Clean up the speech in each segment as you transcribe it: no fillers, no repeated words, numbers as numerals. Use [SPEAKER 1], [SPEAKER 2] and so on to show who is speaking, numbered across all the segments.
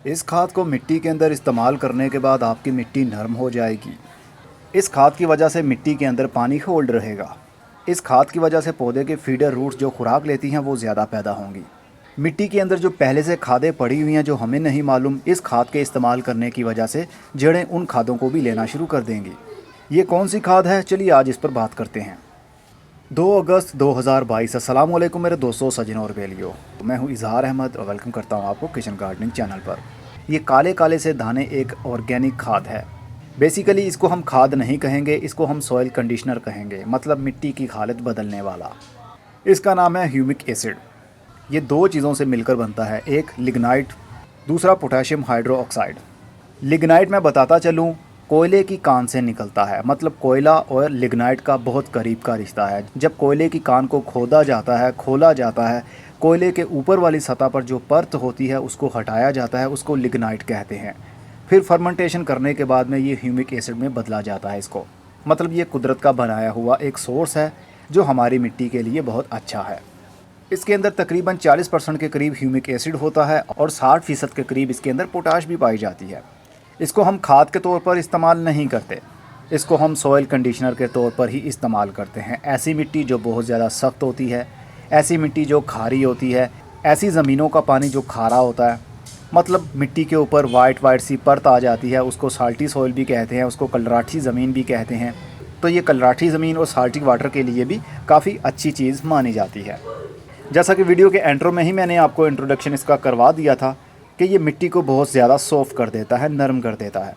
[SPEAKER 1] इस खाद को मिट्टी के अंदर इस्तेमाल करने के बाद आपकी मिट्टी नरम हो जाएगी। इस खाद की वजह से मिट्टी के अंदर पानी होल्ड रहेगा। इस खाद की वजह से पौधे के फीडर रूट्स जो खुराक लेती हैं वो ज़्यादा पैदा होंगी। मिट्टी के अंदर जो पहले से खादें पड़ी हुई हैं जो हमें नहीं मालूम, इस खाद के इस्तेमाल करने की वजह से जड़ें उन खादों को भी लेना शुरू कर देंगी। ये कौन सी खाद है, चलिए आज इस पर बात करते हैं। 2 अगस्त 2022। अस्सलाम वालेकुम मेरे दोस्तों, सज्जनों और बेलियों। मैं हूँ इजहार अहमद और वेलकम करता हूँ आपको किचन गार्डनिंग चैनल पर। ये काले काले से दाने एक ऑर्गेनिक खाद है। बेसिकली इसको हम खाद नहीं कहेंगे, इसको हम सॉइल कंडीशनर कहेंगे, मतलब मिट्टी की हालत बदलने वाला। इसका नाम है ह्यूमिक एसिड। ये 2 चीज़ों से मिलकर बनता है, एक लिग्नाइट, दूसरा पोटेशियम हाइड्रोक्साइड। लिग्नाइट मैं बताता चलूँ, कोयले की कान से निकलता है, मतलब कोयला और लिग्नाइट का बहुत करीब का रिश्ता है। जब कोयले की कान को खोदा जाता है, खोला जाता है, कोयले के ऊपर वाली सतह पर जो परत होती है उसको हटाया जाता है, उसको लिग्नाइट कहते हैं। फिर फर्मेंटेशन करने के बाद में ये ह्यूमिक एसिड में बदला जाता है इसको। मतलब ये कुदरत का बनाया हुआ एक सोर्स है जो हमारी मिट्टी के लिए बहुत अच्छा है। इसके अंदर तकरीबन 40% के करीब ह्यूमिक एसिड होता है और 60% के करीब इसके अंदर पोटाश भी पाई जाती है। इसको हम खाद के तौर पर इस्तेमाल नहीं करते, इसको हम सॉइल कंडीशनर के तौर पर ही इस्तेमाल करते हैं। ऐसी मिट्टी जो बहुत ज़्यादा सख्त होती है, ऐसी मिट्टी जो खारी होती है, ऐसी ज़मीनों का पानी जो खारा होता है, मतलब मिट्टी के ऊपर वाइट सी परत आ जाती है, उसको साल्टी सॉइल भी कहते हैं, उसको कलराठी ज़मीन भी कहते हैं। तो ये कलराठी ज़मीन और साल्टी वाटर के लिए भी काफ़ी अच्छी चीज़ मानी जाती है। जैसा कि वीडियो के इंट्रो में ही मैंने आपको इंट्रोडक्शन इसका करवा दिया था कि ये मिट्टी को बहुत ज़्यादा सॉफ्ट कर देता है, नरम कर देता है।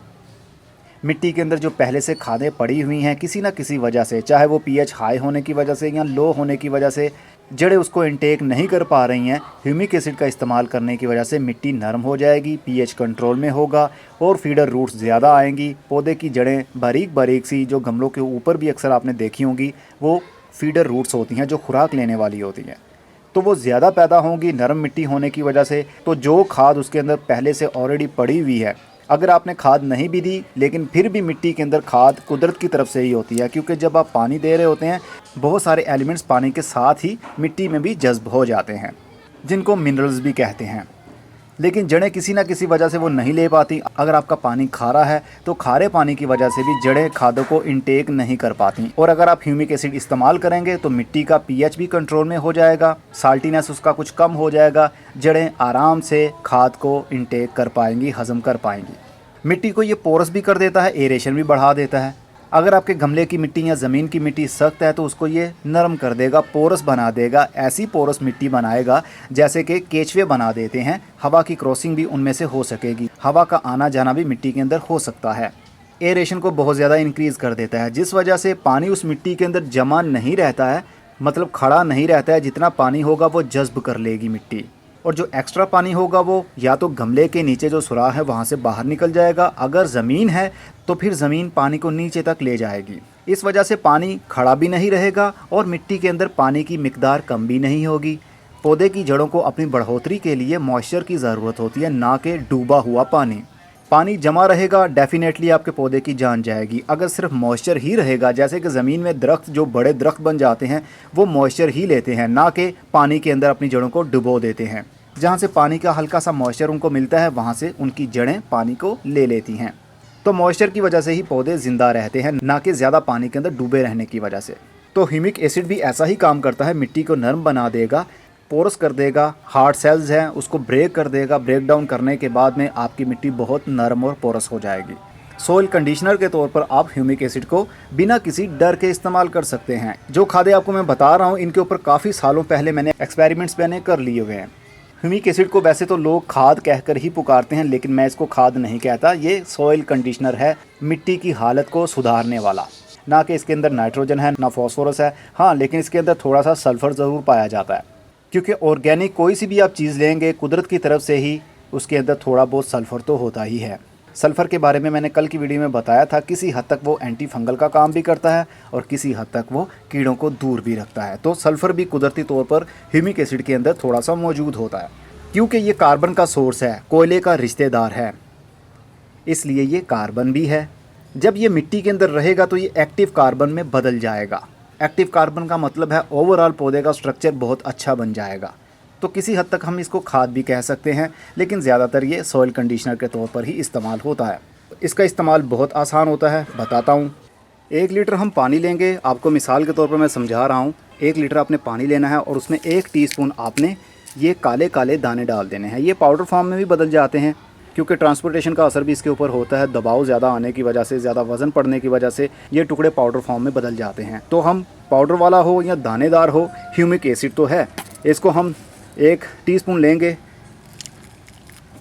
[SPEAKER 1] मिट्टी के अंदर जो पहले से खादें पड़ी हुई हैं किसी ना किसी वजह से, चाहे वो पीएच हाई होने की वजह से या लो होने की वजह से, जड़ें उसको इनटेक नहीं कर पा रही हैं, ह्यूमिक एसिड का इस्तेमाल करने की वजह से मिट्टी नरम हो जाएगी, पीएच कंट्रोल में होगा और फीडर रूट्स ज़्यादा आएंगी। पौधे की जड़ें बारीक बारीक सी, जो गमलों के ऊपर भी अक्सर आपने देखी होंगी, वो फीडर रूट्स होती हैं जो खुराक लेने वाली होती हैं, तो वो ज़्यादा पैदा होंगी नरम मिट्टी होने की वजह से। तो जो खाद उसके अंदर पहले से ऑलरेडी पड़ी हुई है, अगर आपने खाद नहीं भी दी लेकिन फिर भी मिट्टी के अंदर खाद कुदरत की तरफ से ही होती है, क्योंकि जब आप पानी दे रहे होते हैं बहुत सारे एलिमेंट्स पानी के साथ ही मिट्टी में भी जज्ब हो जाते हैं, जिनको मिनरल्स भी कहते हैं। लेकिन जड़ें किसी ना किसी वजह से वो नहीं ले पाती। अगर आपका पानी खारा है तो खारे पानी की वजह से भी जड़ें खादों को इनटेक नहीं कर पाती। और अगर आप ह्यूमिक एसिड इस्तेमाल करेंगे तो मिट्टी का पीएच भी कंट्रोल में हो जाएगा, साल्टीनेस उसका कुछ कम हो जाएगा, जड़ें आराम से खाद को इनटेक कर पाएंगी, हज़म कर पाएंगी। मिट्टी को ये पोरस भी कर देता है, एरेशन भी बढ़ा देता है। अगर आपके गमले की मिट्टी या ज़मीन की मिट्टी सख्त है तो उसको ये नरम कर देगा, पोरस बना देगा। ऐसी पोरस मिट्टी बनाएगा जैसे कि केचवे बना देते हैं, हवा की क्रॉसिंग भी उनमें से हो सकेगी, हवा का आना जाना भी मिट्टी के अंदर हो सकता है। एरेशन को बहुत ज़्यादा इंक्रीज़ कर देता है, जिस वजह से पानी उस मिट्टी के अंदर जमा नहीं रहता है, मतलब खड़ा नहीं रहता है। जितना पानी होगा वो जज्ब कर लेगी मिट्टी, और जो एक्स्ट्रा पानी होगा वो या तो गमले के नीचे जो सुराख है वहाँ से बाहर निकल जाएगा, अगर ज़मीन है तो फिर ज़मीन पानी को नीचे तक ले जाएगी। इस वजह से पानी खड़ा भी नहीं रहेगा और मिट्टी के अंदर पानी की मिकदार कम भी नहीं होगी। पौधे की जड़ों को अपनी बढ़ोतरी के लिए मॉइस्चर की ज़रूरत होती है, ना कि डूबा हुआ पानी। पानी जमा रहेगा, डेफिनेटली आपके पौधे की जान जाएगी। अगर सिर्फ मॉइस्चर ही रहेगा, जैसे कि ज़मीन में दरख्त जो बड़े दरख्त बन जाते हैं वो मॉइस्चर ही लेते हैं, ना कि पानी के अंदर अपनी जड़ों को डुबो देते हैं। जहाँ से पानी का हल्का सा मॉइस्चर उनको मिलता है वहाँ से उनकी जड़ें पानी को ले लेती हैं। तो मॉइस्चर की वजह से ही पौधे ज़िंदा रहते हैं, ना कि ज़्यादा पानी के अंदर डूबे रहने की वजह से। तो ह्यूमिक एसिड भी ऐसा ही काम करता है, मिट्टी को नरम बना देगा, पोरस कर देगा, हार्ड सेल्स हैं उसको ब्रेक कर देगा। ब्रेक डाउन करने के बाद में आपकी मिट्टी बहुत नरम और पोरस हो जाएगी। सॉइल कंडीशनर के तौर पर आप ह्यूमिक एसिड को बिना किसी डर के इस्तेमाल कर सकते हैं। जो खादें आपको मैं बता रहा हूँ इनके ऊपर काफ़ी सालों पहले मैंने एक्सपेरिमेंट्स मैंने कर लिए हुए हैं। ह्यूमिक एसिड को वैसे तो लोग खाद कहकर ही पुकारते हैं, लेकिन मैं इसको खाद नहीं कहता। ये सॉइल कंडीशनर है, मिट्टी की हालत को सुधारने वाला। ना कि इसके अंदर नाइट्रोजन है ना फॉस्फोरस है, हाँ लेकिन इसके अंदर थोड़ा सा सल्फ़र ज़रूर पाया जाता है, क्योंकि ऑर्गेनिक कोई सी भी आप चीज़ लेंगे कुदरत की तरफ से ही उसके अंदर थोड़ा बहुत सल्फ़र तो होता ही है। सल्फ़र के बारे में मैंने कल की वीडियो में बताया था, किसी हद तक वो एंटी फंगल का काम भी करता है और किसी हद तक वो कीड़ों को दूर भी रखता है। तो सल्फ़र भी कुदरती तौर पर ह्यूमिक एसिड के अंदर थोड़ा सा मौजूद होता है, क्योंकि ये कार्बन का सोर्स है, कोयले का रिश्तेदार है, इसलिए ये कार्बन भी है। जब ये मिट्टी के अंदर रहेगा तो ये एक्टिव कार्बन में बदल जाएगा। एक्टिव कार्बन का मतलब है ओवरऑल पौधे का स्ट्रक्चर बहुत अच्छा बन जाएगा। तो किसी हद तक हम इसको खाद भी कह सकते हैं, लेकिन ज़्यादातर ये सॉइल कंडीशनर के तौर पर ही इस्तेमाल होता है। इसका इस्तेमाल बहुत आसान होता है, बताता हूँ। 1 लीटर हम पानी लेंगे, आपको मिसाल के तौर पर मैं समझा रहा हूँ। 1 लीटर आपने पानी लेना है और उसमें 1 टीस्पून आपने ये काले काले दाने डाल देने हैं। ये पाउडर फॉर्म में भी बदल जाते हैं, क्योंकि ट्रांसपोर्टेशन का असर भी इसके ऊपर होता है। दबाव ज़्यादा आने की वजह से, ज़्यादा वज़न पड़ने की वजह से ये टुकड़े पाउडर फॉर्म में बदल जाते हैं। तो हम पाउडर वाला हो या दानेदार हो, ह्यूमिक एसिड तो है, इसको हम 1 टीस्पून लेंगे,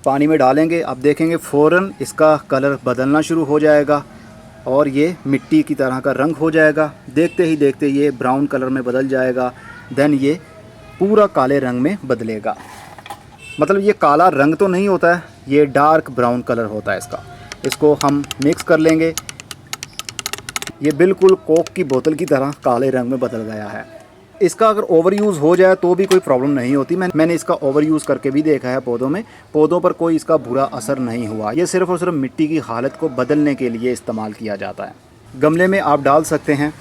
[SPEAKER 1] पानी में डालेंगे। आप देखेंगे फ़ौरन इसका कलर बदलना शुरू हो जाएगा और ये मिट्टी की तरह का रंग हो जाएगा। देखते ही देखते ये ब्राउन कलर में बदल जाएगा, देन ये पूरा काले रंग में बदलेगा। मतलब ये काला रंग तो नहीं होता है, ये डार्क ब्राउन कलर होता है इसका। इसको हम मिक्स कर लेंगे। ये बिल्कुल कोक की बोतल की तरह काले रंग में बदल गया है। इसका अगर ओवर यूज़ हो जाए तो भी कोई प्रॉब्लम नहीं होती। मैंने इसका ओवर यूज़ करके भी देखा है पौधों में, पौधों पर कोई इसका बुरा असर नहीं हुआ। ये सिर्फ़ और सिर्फ मिट्टी की हालत को बदलने के लिए इस्तेमाल किया जाता है। गमले में आप डाल सकते हैं,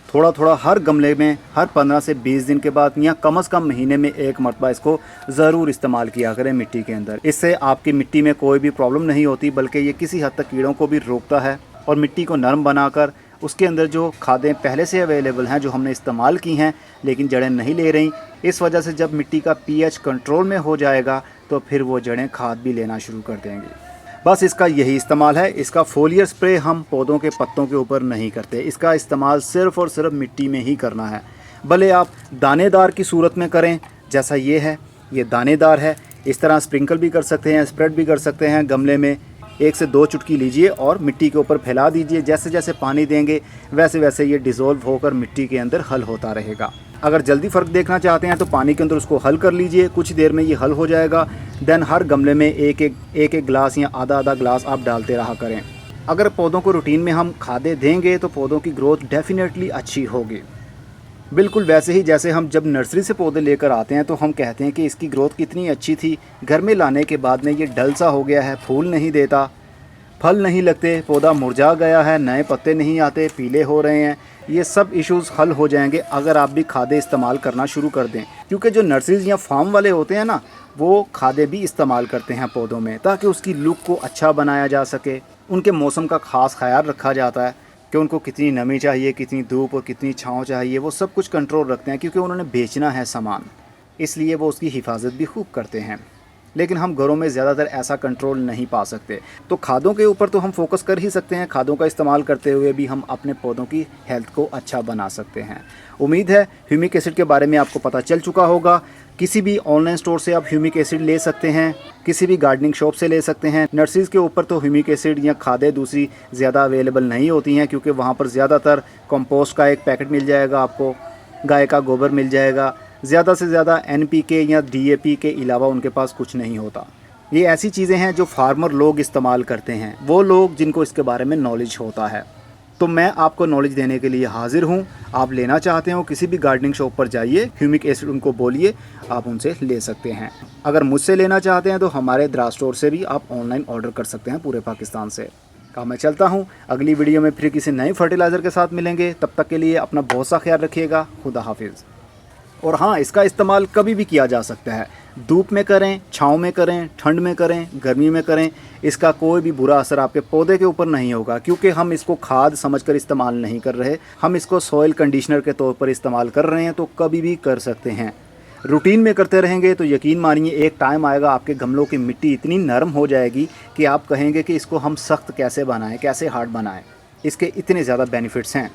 [SPEAKER 1] थोड़ा थोड़ा हर गमले में हर 15 से 20 दिन के बाद या कम से कम महीने में 1 मरतबा इसको ज़रूर इस्तेमाल किया करें मिट्टी के अंदर। इससे आपकी मिट्टी में कोई भी प्रॉब्लम नहीं होती, बल्कि ये किसी हद तक कीड़ों को भी रोकता है और मिट्टी को नरम बनाकर उसके अंदर जो खादें पहले से अवेलेबल हैं, जो हमने इस्तेमाल की हैं लेकिन जड़ें नहीं ले रही, इस वजह से जब मिट्टी का pH कंट्रोल में हो जाएगा तो फिर वो जड़ें खाद भी लेना शुरू कर देंगी। बस इसका यही इस्तेमाल है। इसका फोलियर स्प्रे हम पौधों के पत्तों के ऊपर नहीं करते, इसका इस्तेमाल सिर्फ़ और सिर्फ मिट्टी में ही करना है। भले आप दानेदार की सूरत में करें, जैसा ये है, ये दानेदार है, इस तरह स्प्रिंकल भी कर सकते हैं, स्प्रेड भी कर सकते हैं। गमले में 1 से 2 चुटकी लीजिए और मिट्टी के ऊपर फैला दीजिए। जैसे जैसे पानी देंगे वैसे वैसे ये डिज़ोल्व होकर मिट्टी के अंदर हल होता रहेगा। अगर जल्दी फ़र्क देखना चाहते हैं तो पानी के अंदर उसको हल कर लीजिए, कुछ देर में ये हल हो जाएगा। देन हर गमले में एक एक गिलास या आधा आधा गिलास आप डालते रहा करें। अगर पौधों को रूटीन में हम खादें देंगे तो पौधों की ग्रोथ डेफिनेटली अच्छी होगी। बिल्कुल वैसे ही जैसे हम जब नर्सरी से पौधे लेकर आते हैं तो हम कहते हैं कि इसकी ग्रोथ कितनी अच्छी थी, घर में लाने के बाद में ये डल सा हो गया है, फूल नहीं देता, फल नहीं लगते, पौधा मुरझा गया है, नए पत्ते नहीं आते, पीले हो रहे हैं। ये सब इश्यूज़ हल हो जाएंगे अगर आप भी खादें इस्तेमाल करना शुरू कर दें। क्योंकि जो नर्सरीज़ या फार्म वाले होते हैं ना, वो खादें भी इस्तेमाल करते हैं पौधों में ताकि उसकी लुक को अच्छा बनाया जा सके। उनके मौसम का ख़ास ख्याल रखा जाता है कि उनको कितनी नमी चाहिए, कितनी धूप और कितनी छाँव चाहिए, वो सब कुछ कंट्रोल रखते हैं क्योंकि उन्होंने बेचना है सामान, इसलिए वो उसकी हिफाजत भी खूब करते हैं। लेकिन हम घरों में ज़्यादातर ऐसा कंट्रोल नहीं पा सकते। तो खादों के ऊपर तो हम फोकस कर ही सकते हैं, खादों का इस्तेमाल करते हुए भी हम अपने पौधों की हेल्थ को अच्छा बना सकते हैं। उम्मीद है ह्यूमिक एसिड के बारे में आपको पता चल चुका होगा। किसी भी ऑनलाइन स्टोर से आप ह्यूमिक एसिड ले सकते हैं, किसी भी गार्डनिंग शॉप से ले सकते हैं। नर्सरीज़ के ऊपर तो ह्यूमिक एसिड या खादें दूसरी ज़्यादा अवेलेबल नहीं होती हैं, क्योंकि वहाँ पर ज़्यादातर कंपोस्ट का एक पैकेट मिल जाएगा आपको, गाय का गोबर मिल जाएगा, ज़्यादा से ज़्यादा NPK या DAP के अलावा उनके पास कुछ नहीं होता। ये ऐसी चीज़ें हैं जो फार्मर लोग इस्तेमाल करते हैं, वो लोग जिनको इसके बारे में नॉलेज होता है। तो मैं आपको नॉलेज देने के लिए हाजिर हूँ। आप लेना चाहते हो किसी भी गार्डनिंग शॉप पर जाइए, ह्यूमिक एसिड उनको बोलिए, आप उनसे ले सकते हैं। अगर मुझसे लेना चाहते हैं तो हमारे द्रास स्टोर से भी आप ऑनलाइन ऑर्डर कर सकते हैं पूरे पाकिस्तान से। कहा मैं चलता हूँ, अगली वीडियो में फिर किसी नए फर्टिलाइज़र के साथ मिलेंगे। तब तक के लिए अपना बहुत सा ख्याल रखिएगा। खुदा हाफिज़। और हाँ, इसका इस्तेमाल कभी भी किया जा सकता है, धूप में करें, छाँव में करें, ठंड में करें, गर्मी में करें, इसका कोई भी बुरा असर आपके पौधे के ऊपर नहीं होगा, क्योंकि हम इसको खाद समझकर इस्तेमाल नहीं कर रहे, हम इसको सॉइल कंडीशनर के तौर पर इस्तेमाल कर रहे हैं। तो कभी भी कर सकते हैं। रूटीन में करते रहेंगे तो यकीन मानिए एक टाइम आएगा आपके गमलों की मिट्टी इतनी नरम हो जाएगी कि आप कहेंगे कि इसको हम सख्त कैसे बनाएं, कैसे हार्ड बनाएं। इसके इतने ज़्यादा बेनिफिट्स हैं।